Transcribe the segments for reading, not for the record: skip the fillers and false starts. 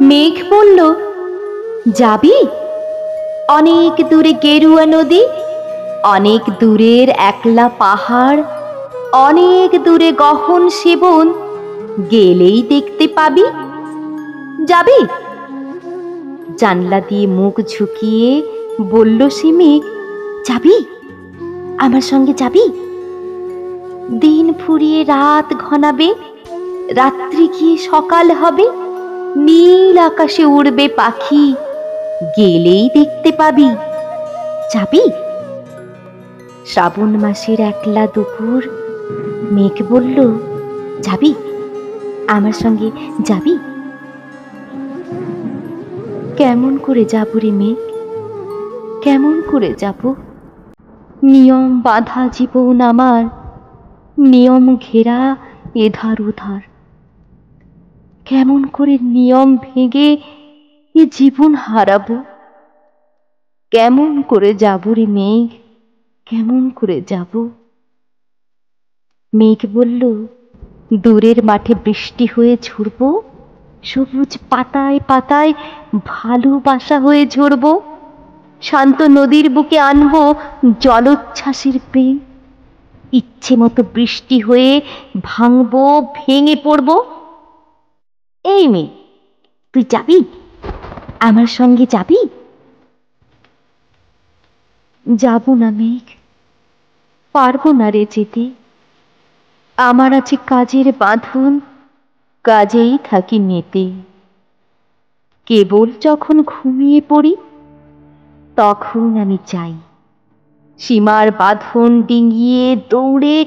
মেঘ বলল, যাবি? অনেক দূরে গেরুয়া নদী, অনেক দূরের একলা পাহাড়, অনেক দূরে গহন সেবন, গেলেই দেখতে পাবি। যাবি? জানলা দিয়ে মুখ ঝুঁকিয়ে বলল সে মেঘ, যাবি? আমার সঙ্গে যাবি? দিন ফুরিয়ে রাত ঘনাবে, রাত্রি গিয়ে সকাল হবে, নীল আকাশে উড়বে পাখি, গেলেই দেখতে পাবি। যাবি? শ্রাবণ মাসের একলা দুপুর, মেঘ বলল, যাবি? আমার সঙ্গে যাবি? কেমন করে যাব রে মেঘ, কেমন করে যাব? নিয়ম বাঁধা জীবন আমার, নিয়ম ঘেরা এধার ওধার। কেমন করে নিয়ম ভেঙে এ জীবন হারাবো? কেমন করে যাব রে মেঘ, কেমন করে যাব? মেঘ বলল, দূরের মাঠে বৃষ্টি হয়ে ঝরবো, সবুজ পাতায় পাতায় ভালোবাসা হয়ে ঝরবো, শান্ত নদীর বুকে আনবো জলোচ্ছ্বাসের প্রেম, ইচ্ছে মতো বৃষ্টি হয়ে ভাঙবো, ভেঙে পড়বো। এই মেয়ে, তুই যাবি? আমার সঙ্গে যাবি? যাব না মেঘ, পারবো না রে যেতে। আমার আছে কাজের বাঁধন, কাজেই থাকি মেতে। কেবল যখন ঘুমিয়ে পড়ি, তখন আমি চাই সীমার বাঁধন ডিঙিয়ে দৌড়ে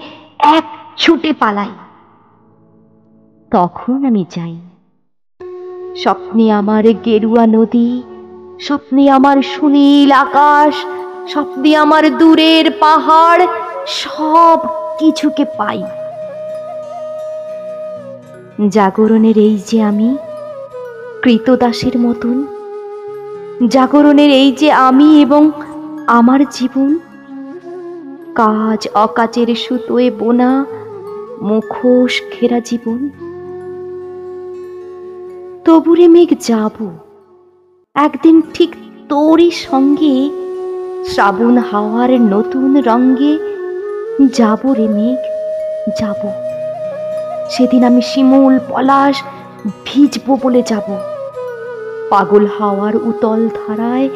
এক ছুটে পালাই। তখন আমি চাই স্বপ্নে আমার গেরুয়া নদী, স্বপ্নে আমার সুনীল আকাশ, স্বপ্নে আমার দূরের পাহাড়, সব কিছুকে পাই। জাগরণের এই যে আমি, কৃতদাসের মতন, জাগরণের এই যে আমি এবং আমার জীবন, কাজ অকাজের সুতোয় বোনা মুখোশ ঘেরা জীবন। তবুরে মেঘ যাব, একদিন ঠিক তোরই সঙ্গে, শ্রাবণ হাওয়ার নতুন রঙ্গে যাব রে মেঘ, যাব। সেদিন আমি শিমুল পলাশ ভিজবো বলে যাব, পাগল হাওয়ার উতল ধারায়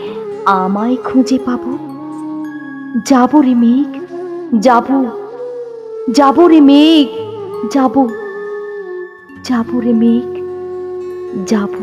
আমায় খুঁজে পাবো। যাব রে মেঘ, যাব, যাব রে মেঘ, যাব, যাব রে মেঘ, যাব।